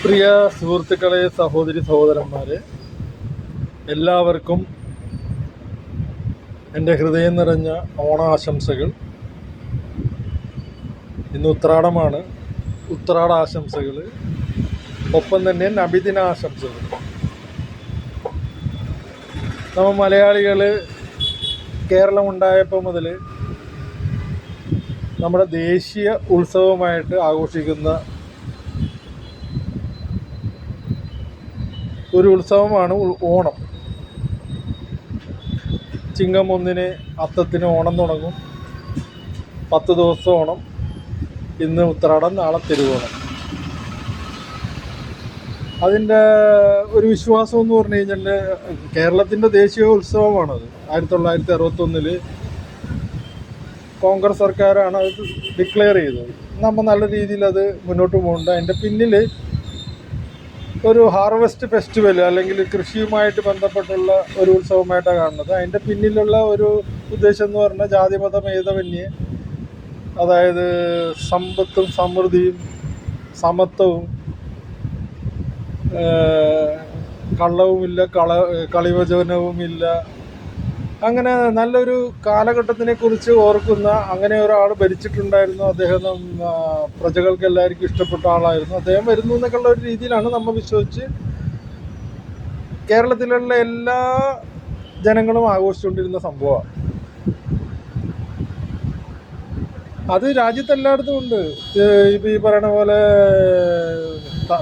പ്രിയ സുഹൃത്തുക്കളെ, സഹോദരി സഹോദരന്മാരെ, എല്ലാവർക്കും എൻ്റെ ഹൃദയം നിറഞ്ഞ ഓണാശംസകൾ. ഇന്ന് ഉത്രാടമാണ്. ഉത്രാട ആശംസകൾ, ഒപ്പം തന്നെ നബിദിനാശംസകൾ. നമ്മൾ മലയാളികൾ കേരളം ഉണ്ടായപ്പോൾ മുതൽ നമ്മുടെ ദേശീയ ഉത്സവമായിട്ട് ആഘോഷിക്കുന്ന ഒരു ഉത്സവമാണ് ഓണം. ചിങ്ങം 1 അത്തത്തിന് ഓണം തുടങ്ങും. 10 ദിവസം ഓണം. ഇന്ന് ഉത്രാടം, നാളെ തിരുവോണം. അതിൻ്റെ ഒരു വിശ്വാസം എന്ന് പറഞ്ഞു കഴിഞ്ഞാൽ കേരളത്തിൻ്റെ ദേശീയ ഉത്സവമാണത്. 1961 കോൺഗ്രസ് സർക്കാരാണ് അത് ഡിക്ലെയർ ചെയ്തത്. നമ്മൾ നല്ല രീതിയിൽ അത് മുന്നോട്ട് പോകുന്നുണ്ട്. അതിൻ്റെ പിന്നിൽ ഒരു ഹാർവെസ്റ്റ് ഫെസ്റ്റിവൽ അല്ലെങ്കിൽ കൃഷിയുമായിട്ട് ബന്ധപ്പെട്ടുള്ള ഒരു ഉത്സവമായിട്ടാണ് കാണുന്നത്. അതിൻ്റെ പിന്നിലുള്ള ഒരു ഉദ്ദേശം എന്ന് പറഞ്ഞാൽ ജാതിമത ഭേദമന്യേ, അതായത് സമ്പത്തും സമൃദ്ധിയും സമത്വവും, കള്ളവുമില്ല, കളിവചനവുമില്ല, അങ്ങനെ നല്ലൊരു കാലഘട്ടത്തിനെ കുറിച്ച് ഓർക്കുന്ന അങ്ങനെ ഒരാൾ ഭരിച്ചിട്ടുണ്ടായിരുന്നു. അദ്ദേഹം പ്രജകൾക്ക് എല്ലാവർക്കും ഇഷ്ടപ്പെട്ട ആളായിരുന്നു. അദ്ദേഹം വരുന്നു എന്നൊക്കെയുള്ള ഒരു രീതിയിലാണ് നമ്മൾ വിശ്വസിച്ച് കേരളത്തിലുള്ള എല്ലാ ജനങ്ങളും ആഘോഷിച്ചുകൊണ്ടിരുന്ന സംഭവമാണ്. അത് രാജ്യത്തെല്ലായിടത്തും ഉണ്ട്. ഇപ്പം ഈ പറയണ പോലെ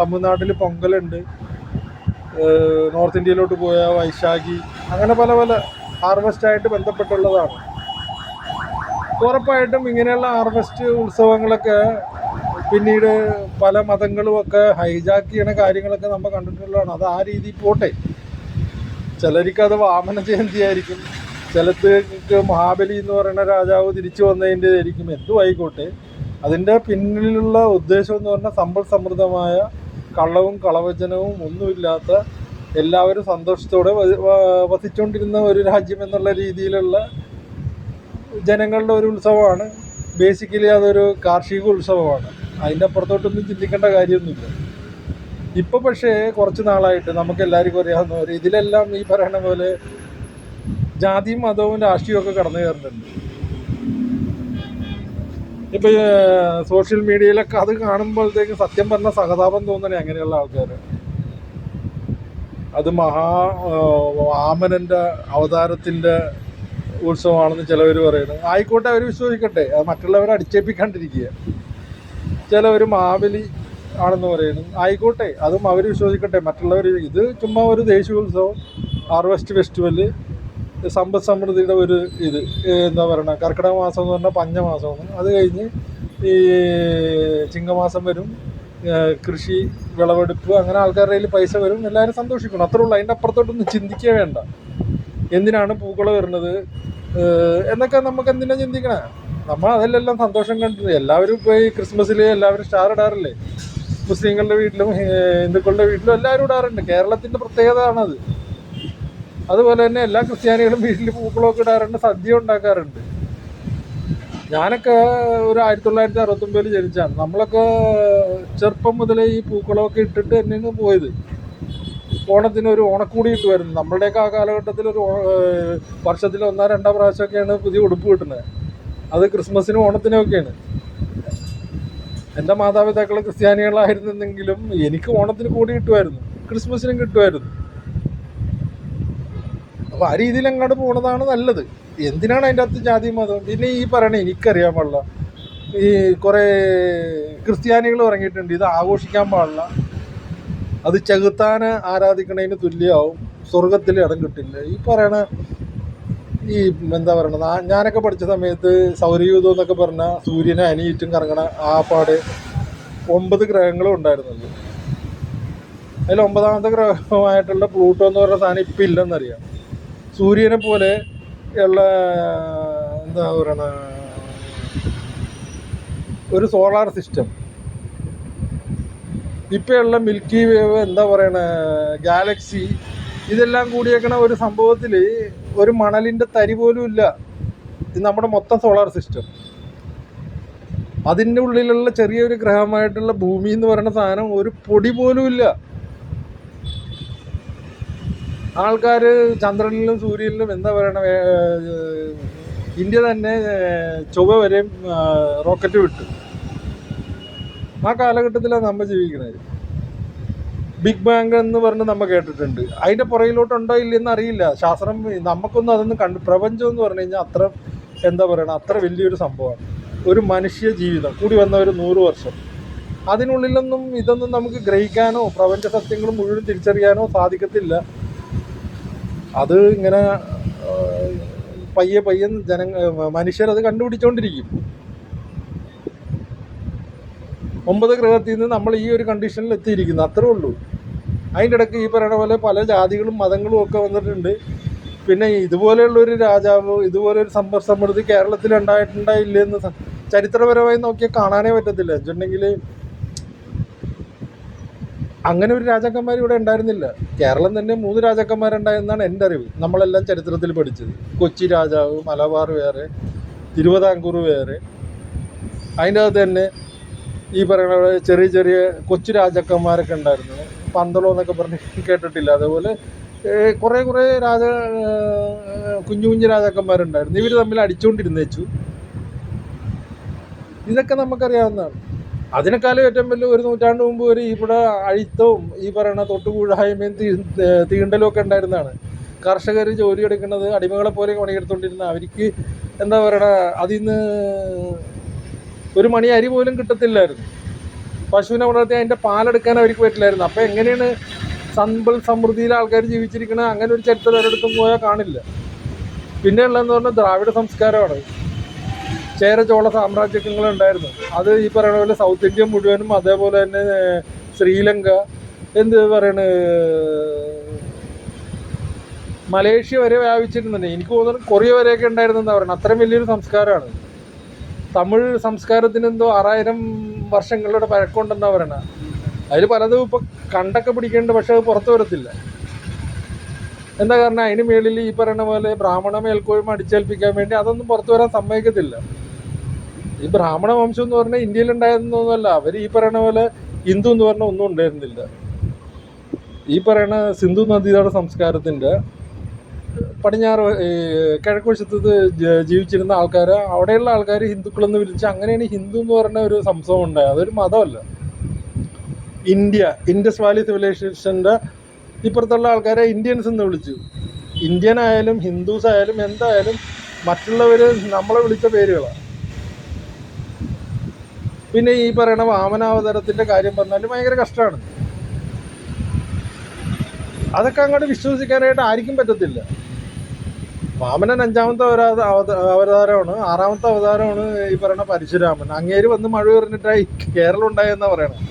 തമിഴ്നാട്ടിൽ പൊങ്കലുണ്ട്, നോർത്ത് ഇന്ത്യയിലോട്ട് പോയ വൈശാഖി, അങ്ങനെ പല പല ഹാർവെസ്റ്റായിട്ട് ബന്ധപ്പെട്ടുള്ളതാണ്. ഉറപ്പായിട്ടും ഇങ്ങനെയുള്ള ഹാർവെസ്റ്റ് ഉത്സവങ്ങളൊക്കെ പിന്നീട് പല മതങ്ങളുമൊക്കെ ഹൈജാക്ക് ചെയ്യണ കാര്യങ്ങളൊക്കെ നമ്മൾ കണ്ടിട്ടുള്ളതാണ്. അത് ആ രീതിയിൽ പോട്ടെ. ചിലർക്കത് വാമന ജയന്തി ആയിരിക്കും, ചിലർക്ക് മഹാബലി എന്ന് പറയുന്ന രാജാവ് തിരിച്ചു വന്നതിൻ്റെ ആയിരിക്കും. എന്തും ആയിക്കോട്ടെ, അതിൻ്റെ പിന്നിലുള്ള ഉദ്ദേശം എന്ന് പറഞ്ഞാൽ സമ്പൽ സമൃദ്ധമായ, കള്ളവും കളവചനവും ഒന്നുമില്ലാത്ത, എല്ലാവരും സന്തോഷത്തോടെ വസിച്ചുകൊണ്ടിരുന്ന ഒരു രാജ്യം എന്നുള്ള രീതിയിലുള്ള ജനങ്ങളുടെ ഒരു ഉത്സവമാണ്. ബേസിക്കലി അതൊരു കാർഷിക ഉത്സവമാണ്. അതിൻ്റെ അപ്പുറത്തോട്ടൊന്നും ചിന്തിക്കേണ്ട കാര്യമൊന്നുമില്ല. ഇപ്പോൾ പക്ഷേ കുറച്ച് നാളായിട്ട് നമുക്ക് എല്ലാവർക്കും അറിയാവുന്നവർ ഇതിലെല്ലാം ഈ പറയണ പോലെ ജാതിയും മതവും രാഷ്ട്രീയമൊക്കെ കടന്നു കയറുന്നുണ്ട്. ഇപ്പോൾ സോഷ്യൽ മീഡിയയിലൊക്കെ അത് കാണുമ്പോഴത്തേക്കും സത്യം പറഞ്ഞ സഹതാപം തോന്നണേ അങ്ങനെയുള്ള ആൾക്കാർ. അത് വാമനൻ്റെ അവതാരത്തിൻ്റെ ഉത്സവമാണെന്ന് ചിലവർ പറയുന്നു. ആയിക്കോട്ടെ, അവർ വിശ്വസിക്കട്ടെ, അത് മറ്റുള്ളവരെ അടിച്ചേൽപ്പിക്കാണ്ടിരിക്കുക. ചിലവർ മഹാബലി ആണെന്ന് പറയുന്നു. ആയിക്കോട്ടെ, അതും അവർ വിശ്വസിക്കട്ടെ. മറ്റുള്ളവർ ഇത് ചുമ്മാ ഒരു ദേശീയോത്സവം, ഹാർവെസ്റ്റ് ഫെസ്റ്റിവല്, സമ്പദ് സമൃദ്ധിയുടെ ഒരു ഇത് എന്താ പറയുക, കർക്കിടക മാസം എന്ന് പറഞ്ഞാൽ പഞ്ഞമാസമാണ്. അത് കഴിഞ്ഞ് ഈ ചിങ്ങമാസം വരും, കൃഷി വിളവെടുപ്പ്, അങ്ങനെ ആൾക്കാരുടെ കയ്യിൽ പൈസ വരും, എല്ലാവരും സന്തോഷിക്കണം, അത്രേ ഉള്ളൂ. അതിൻ്റെ അപ്പുറത്തോട്ടൊന്നും ചിന്തിക്കുക വേണ്ട. എന്തിനാണ് പൂക്കൾ വരുന്നത് എന്നൊക്കെ നമുക്ക് എന്തിനാ ചിന്തിക്കണേ? നമ്മൾ അതിലെല്ലാം സന്തോഷം കണ്ടിരുന്നു. എല്ലാവരും ഇപ്പോൾ ഈ ക്രിസ്മസിൽ എല്ലാവരും സ്റ്റാർ ഇടാറില്ലേ? മുസ്ലിങ്ങളുടെ വീട്ടിലും ഹിന്ദുക്കളുടെ വീട്ടിലും എല്ലാവരും ഇടാറുണ്ട്. കേരളത്തിൻ്റെ പ്രത്യേകത ആണത്. അതുപോലെ തന്നെ എല്ലാ ക്രിസ്ത്യാനികളും വീട്ടിൽ പൂക്കളമൊക്കെ ഇടാറുണ്ട്, സദ്യ ഉണ്ടാക്കാറുണ്ട്. ഞാനൊക്കെ ഒരു 1969 ജനിച്ചാണ്. നമ്മളൊക്കെ ചെറുപ്പം മുതലേ ഈ പൂക്കളമൊക്കെ ഇട്ടിട്ട് തന്നെയാണ് പോയത്. ഓണത്തിന് ഒരു ഓണക്കൂടി കിട്ടുമായിരുന്നു. നമ്മളുടെയൊക്കെ ആ കാലഘട്ടത്തിൽ ഒരു വർഷത്തിൽ 1-2 പ്രാവശ്യമൊക്കെയാണ് പുതിയ ഉടുപ്പ് കിട്ടുന്നത്. അത് ക്രിസ്മസിനും ഓണത്തിനും ഒക്കെയാണ്. എൻ്റെ മാതാപിതാക്കൾ ക്രിസ്ത്യാനികളായിരുന്നെങ്കിലും എനിക്ക് ഓണത്തിന് കൂടി കിട്ടുമായിരുന്നു, ക്രിസ്മസിനും കിട്ടുമായിരുന്നു. അപ്പോൾ ആ രീതിയിൽ അങ്ങോട്ട് പോകുന്നതാണ് നല്ലത്. എന്തിനാണ് അതിൻ്റെ അകത്ത് ജാതി മതം? പിന്നെ ഈ പറയണേ എനിക്കറിയാൻ പാടില്ല, ഈ കുറേ ക്രിസ്ത്യാനികൾ ഇറങ്ങിയിട്ടുണ്ട്, ഇത് ആഘോഷിക്കാൻ പാടില്ല, അത് ചെകുത്താനെ ആരാധിക്കണതിന് തുല്യമാവും, സ്വർഗത്തിൽ ഇടം കിട്ടില്ല. ഈ പറയണ ഈ എന്താ പറയണത്, ഞാനൊക്കെ പഠിച്ച സമയത്ത് സൗരയൂഥം എന്നൊക്കെ പറഞ്ഞാൽ സൂര്യനെ അനിയിട്ടും കറങ്ങണ ആ പാട് 9 ഗ്രഹങ്ങളും ഉണ്ടായിരുന്നത്. അതിൽ 9ാമത്തെ ഗ്രഹമായിട്ടുള്ള പ്ലൂട്ടോ എന്ന് പറയുന്ന സാധനം ഇപ്പം ഇല്ലെന്നറിയാം. സൂര്യനെ പോലെ ഉള്ള എന്താ പറയണ ഒരു സോളാർ സിസ്റ്റം, ഇപ്പോഴുള്ള മിൽക്കി വേവ്, എന്താ പറയണ ഗാലക്സി, ഇതെല്ലാം കൂടിയേക്കണ ഒരു സംഭവത്തിൽ ഒരു മണലിൻ്റെ തരി പോലും ഇല്ല. ഇത് നമ്മുടെ മൊത്തം സോളാർ സിസ്റ്റം. അതിൻ്റെ ഉള്ളിലുള്ള ചെറിയൊരു ഗ്രഹമായിട്ടുള്ള ഭൂമി എന്ന് പറയുന്ന സാധനം ഒരു പൊടി പോലും ഇല്ല. ആൾക്കാർ ചന്ദ്രനിലും സൂര്യനിലും എന്താ പറയണ, ഇന്ത്യ തന്നെ ചൊവ്വ വരെയും റോക്കറ്റ് വിട്ടു. ആ കാലഘട്ടത്തിലാണ് നമ്മൾ ജീവിക്കുന്നത്. ബിഗ് ബാങ് എന്ന് പറഞ്ഞ് നമ്മൾ കേട്ടിട്ടുണ്ട്. അതിൻ്റെ പുറകിലോട്ടുണ്ടോ ഇല്ലെന്ന് അറിയില്ല. ശാസ്ത്രം നമുക്കൊന്നും അതൊന്നും പ്രപഞ്ചം എന്ന് പറഞ്ഞു കഴിഞ്ഞാൽ അത്ര എന്താ പറയണ, അത്ര വലിയൊരു സംഭവമാണ്. ഒരു മനുഷ്യ ജീവിതം കൂടി വന്ന ഒരു 100 വർഷം, അതിനുള്ളിലൊന്നും ഇതൊന്നും നമുക്ക് ഗ്രഹിക്കാനോ പ്രപഞ്ച സത്യങ്ങൾ മുഴുവൻ തിരിച്ചറിയാനോ സാധിക്കത്തില്ല. അത് ഇങ്ങനെ പയ്യെ മനുഷ്യരത് കണ്ടുപിടിച്ചുകൊണ്ടിരിക്കും. 9 ഗ്രഹത്തിൽ നിന്ന് നമ്മൾ ഈ ഒരു കണ്ടീഷനിൽ എത്തിയിരിക്കുന്നു, അത്രേ ഉള്ളൂ. അതിൻ്റെ ഇടയ്ക്ക് ഈ പറയുന്ന പോലെ പല ജാതികളും മതങ്ങളും ഒക്കെ വന്നിട്ടുണ്ട്. പിന്നെ ഇതുപോലെയുള്ളൊരു രാജാവ്, ഇതുപോലൊരു സമൃദ്ധി കേരളത്തിൽ ഉണ്ടായിട്ടില്ലെന്ന് ചരിത്രപരമായി നോക്കിയാൽ കാണാനേ പറ്റത്തില്ല. വെച്ചിട്ടുണ്ടെങ്കിൽ അങ്ങനെ ഒരു രാജാക്കന്മാർ ഇവിടെ ഉണ്ടായിരുന്നില്ല. കേരളം തന്നെ 3 രാജാക്കന്മാരുണ്ടായെന്നാണ് എൻ്റെ അറിവ്. നമ്മളെല്ലാം ചരിത്രത്തിൽ പഠിച്ചത്. കൊച്ചി രാജാവ്, മലബാർ വേറെ, തിരുവിതാംകൂർ വേറെ. അതിൻ്റെ അകത്ത് തന്നെ ഈ പറയുന്ന ചെറിയ ചെറിയ കൊച്ചു രാജാക്കന്മാരൊക്കെ ഉണ്ടായിരുന്നു. പന്തളം എന്നൊക്കെ പറഞ്ഞ് കേട്ടിട്ടില്ല. അതേപോലെ കുറേ കുഞ്ഞു കുഞ്ഞു രാജാക്കന്മാരുണ്ടായിരുന്നു. ഇവർ തമ്മിൽ അടിച്ചുകൊണ്ടിരുന്നേച്ചു. ഇതൊക്കെ നമുക്കറിയാവുന്നതാണ്. അതിനേക്കാളും ഏറ്റവും വലിയ 1 നൂറ്റാണ്ട് മുമ്പ് വരെ ഇവിടെ അഴിത്തവും ഈ പറയുന്ന തൊട്ടുകൂടായ്മയും തീണ്ടലും ഒക്കെ ഉണ്ടായിരുന്നതാണ്. കർഷകർ ജോലി എടുക്കുന്നത് അടിമകളെ പോലെ പണിയെടുത്തുകൊണ്ടിരുന്ന അവർക്ക് എന്താ പറയണ, അതിൽ നിന്ന് ഒരു മണി അരി പോലും കിട്ടത്തില്ലായിരുന്നു. പശുവിനെ വളർത്തി അതിൻ്റെ പാലെടുക്കാൻ അവർക്ക് പറ്റില്ലായിരുന്നു. അപ്പോൾ എങ്ങനെയാണ് സമൃദ്ധിയിലെ ആൾക്കാർ ജീവിച്ചിരിക്കുന്നത്? അങ്ങനെ ഒരു ചരിത്രം ഒരിടത്തും പോയാൽ കാണില്ല. പിന്നെ ഉള്ളതെന്ന് പറഞ്ഞാൽ ദ്രാവിഡ സംസ്കാരമാണ്. ചേര ചോള സാമ്രാജ്യങ്ങളുണ്ടായിരുന്നു. അത് ഈ പറയുന്ന പോലെ സൗത്ത് ഇന്ത്യ മുഴുവനും, അതേപോലെ തന്നെ ശ്രീലങ്ക, എന്ത് പറയണ, മലേഷ്യ വരെ വ്യാപിച്ചിരുന്നുണ്ട്. എനിക്ക് തോന്നുന്നു കൊറിയ വരെയൊക്കെ ഉണ്ടായിരുന്നെന്നാണ് പറയുന്നത്. അത്രയും വലിയൊരു സംസ്കാരമാണ്. തമിഴ് സംസ്കാരത്തിന് എന്തോ 6000 വർഷങ്ങളുടെ പഴക്കമുണ്ടെന്നാണ് പറയണത്. അതിൽ പലതും ഇപ്പോൾ കണ്ടൊക്കെ പിടിക്കേണ്ട, പക്ഷെ അത് പുറത്തു വരത്തില്ല. എന്താ കാരണം, അതിന് മേളിൽ ഈ പറയുന്ന പോലെ ബ്രാഹ്മണ മേൽക്കോയ്മ അടിച്ചേൽപ്പിക്കാൻ വേണ്ടി അതൊന്നും പുറത്തു വരാൻ സമ്മതിക്കത്തില്ല. ഈ ബ്രാഹ്മണ വംശം എന്ന് പറഞ്ഞാൽ ഇന്ത്യയിലുണ്ടായിരുന്നൊന്നുമല്ല. അവർ ഈ പറയുന്ന പോലെ ഹിന്ദു എന്ന് പറഞ്ഞാൽ ഒന്നും ഉണ്ടായിരുന്നില്ല. ഈ പറയുന്ന സിന്ധു നദീതട സംസ്കാരത്തിൻ്റെ പടിഞ്ഞാറ് കിഴക്ക് വശത്ത് ജീവിച്ചിരുന്ന ആൾക്കാർ, അവിടെയുള്ള ആൾക്കാർ ഹിന്ദുക്കളെന്ന് വിളിച്ച് അങ്ങനെയാണ് ഹിന്ദു എന്ന് പറഞ്ഞ ഒരു സംഭവം ഉണ്ടായത്. അതൊരു മതമല്ല. ഇൻഡസ് വാലി സിവിലൈസേഷൻ്റെ ഇപ്പുറത്തുള്ള ആൾക്കാരെ ഇന്ത്യൻസ് എന്ന് വിളിച്ചു. ഇന്ത്യൻ ആയാലും ഹിന്ദുസ് ആയാലും എന്തായാലും മറ്റുള്ളവർ നമ്മളെ വിളിച്ച പേരുകളാണ്. പിന്നെ ഈ പറയുന്ന വാമനാവതാരത്തിൻ്റെ കാര്യം പറഞ്ഞാൽ ഭയങ്കര കഷ്ടമാണ്. അതൊക്കെ അങ്ങോട്ട് വിശ്വസിക്കാനായിട്ട് ആർക്കും പറ്റത്തില്ല. വാമനൻ 5ാമത്തെ അവതാരമാണ്. 6ാമത്തെ അവതാരമാണ് ഈ പറയുന്ന പരശുരാമൻ. അങ്ങേര് വന്ന് മഴ പറഞ്ഞിട്ടായി കേരളം ഉണ്ടായെന്നാണ് പറയണത്.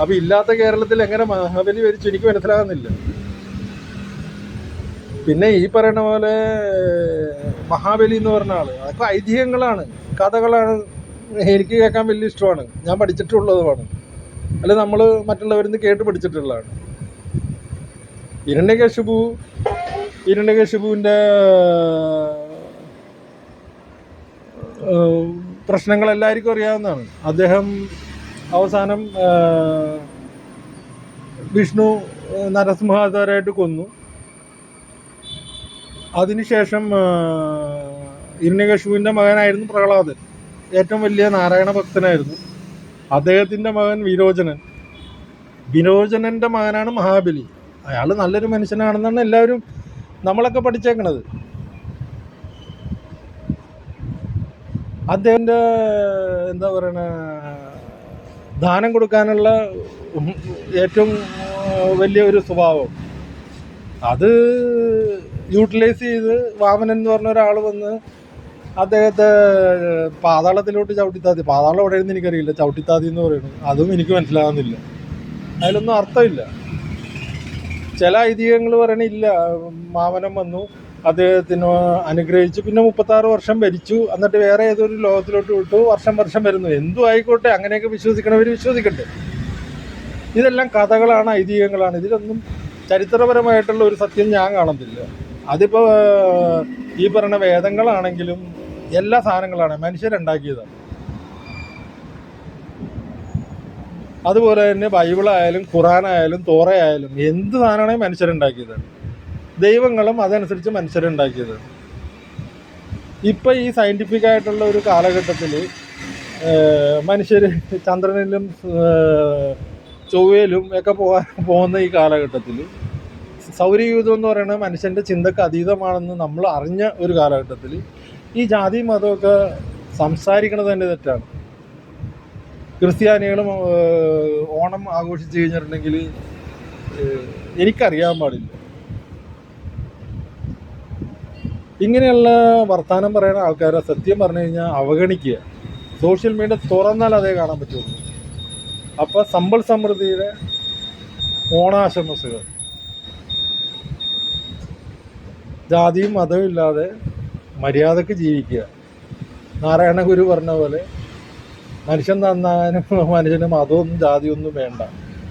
അപ്പോൾ ഇല്ലാത്ത കേരളത്തിൽ എങ്ങനെ മഹാബലി വരിച്ചു എനിക്ക് മനസ്സിലാകുന്നില്ല. പിന്നെ ഈ പറയുന്ന പോലെ മഹാബലി എന്ന് പറഞ്ഞ ആൾ, അതൊക്കെ ഐതിഹ്യങ്ങളാണ്, കഥകളാണ്. എനിക്ക് കേൾക്കാൻ വലിയ ഇഷ്ടമാണ്. ഞാൻ പഠിച്ചിട്ടുള്ളതുമാണ്. അല്ല, നമ്മൾ മറ്റുള്ളവരിൽ നിന്ന് കേട്ട് പഠിച്ചിട്ടുള്ളതാണ്. ഹിരണ്യകശിപുവിൻ്റെ പ്രശ്നങ്ങൾ എല്ലാവർക്കും അറിയാവുന്നതാണ്. അദ്ദേഹം അവസാനം വിഷ്ണു നരസിംഹാവതാരമായിട്ട് കൊന്നു. അതിനുശേഷം ഹിരണ്യകശിപുവിൻ്റെ മകനായിരുന്നു പ്രഹ്ലാദൻ. ഏറ്റവും വലിയ നാരായണ ഭക്തനായിരുന്നു. അദ്ദേഹത്തിൻ്റെ മകൻ വിരോചനൻ്റെ മകനാണ് മഹാബലി. അയാൾ നല്ലൊരു മനുഷ്യനാണെന്നാണ് എല്ലാവരും നമ്മളൊക്കെ പഠിച്ചേക്കണത്. അദ്ദേഹത്തിൻ്റെ എന്താ പറയണ, ദാനം കൊടുക്കാനുള്ള ഏറ്റവും വലിയ ഒരു സ്വഭാവം, അത് യൂട്ടിലൈസ് ചെയ്ത് വാമനൻ എന്ന് പറഞ്ഞ ഒരാൾ വന്ന് അദ്ദേഹത്തെ പാതാളത്തിലോട്ട് ചവിട്ടിത്താതി. പാതാളം എവിടെയെന്ന് എനിക്കറിയില്ല. ചവിട്ടിത്താതി എന്ന് പറയുന്നത് അതും എനിക്ക് മനസ്സിലാകുന്നില്ല. അതിലൊന്നും അർത്ഥമില്ല. ചില ഐതിഹ്യങ്ങൾ പറയണില്ല, വാമനൻ വന്നു അദ്ദേഹത്തിന് അനുഗ്രഹിച്ചു, പിന്നെ 36 വർഷം ഭരിച്ചു, എന്നിട്ട് വേറെ ഏതൊരു ലോകത്തിലോട്ട് വിട്ടു, വർഷം വരുന്നു. എന്തും ആയിക്കോട്ടെ, അങ്ങനെയൊക്കെ വിശ്വസിക്കണവർ വിശ്വസിക്കട്ടെ. ഇതെല്ലാം കഥകളാണ്, ഐതിഹ്യങ്ങളാണ്. ഇതിലൊന്നും ചരിത്രപരമായിട്ടുള്ള ഒരു സത്യം ഞാൻ കാണുന്നില്ല. അതിപ്പോൾ ഈ പറയുന്ന വേദങ്ങളാണെങ്കിലും എല്ലാ സാധനങ്ങളാണ് മനുഷ്യരുണ്ടാക്കിയതാണ്. അതുപോലെ തന്നെ ബൈബിളായാലും ഖുറാനായാലും തോറയായാലും എന്ത് സാധനമാണ് മനുഷ്യരുണ്ടാക്കിയത്. ദൈവങ്ങളും അതനുസരിച്ച് മനുഷ്യരുണ്ടാക്കിയത്. ഇപ്പം ഈ സയൻറ്റിഫിക് ആയിട്ടുള്ള ഒരു കാലഘട്ടത്തിൽ മനുഷ്യർ ചന്ദ്രനിലും ചൊവ്വയിലും ഒക്കെ പോകുന്ന ഈ കാലഘട്ടത്തിൽ സൗരയൂഥം എന്ന് പറയുന്നത് മനുഷ്യൻ്റെ ചിന്തക്ക് അതീതമാണെന്ന് നമ്മൾ അറിഞ്ഞ ഒരു കാലഘട്ടത്തിൽ ഈ ജാതി മതമൊക്കെ സംസാരിക്കണത് തന്നെ തെറ്റാണ്. ക്രിസ്ത്യാനികളും ഓണം ആഘോഷിച്ച് കഴിഞ്ഞിട്ടുണ്ടെങ്കിൽ എനിക്കറിയാൻ പാടില്ല. ഇങ്ങനെയുള്ള വർത്തമാനം പറയുന്ന ആൾക്കാരെ സത്യം പറഞ്ഞു കഴിഞ്ഞാൽ അവഗണിക്കുക. സോഷ്യൽ മീഡിയ തുറന്നാൽ അതേ കാണാൻ പറ്റുള്ളൂ. അപ്പോൾ സമ്പൽ സമൃദ്ധിയുടെ ഓണാശംസകൾ. ജാതിയും മതവും ഇല്ലാതെ മര്യാദക്ക് ജീവിക്കുക. നാരായണ ഗുരു പറഞ്ഞ പോലെ മനുഷ്യൻ നന്നാകാനും മനുഷ്യന് മതമൊന്നും ജാതിയൊന്നും വേണ്ട.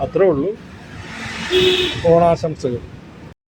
അത്രേ ഉള്ളൂ. ഓണാശംസകൾ.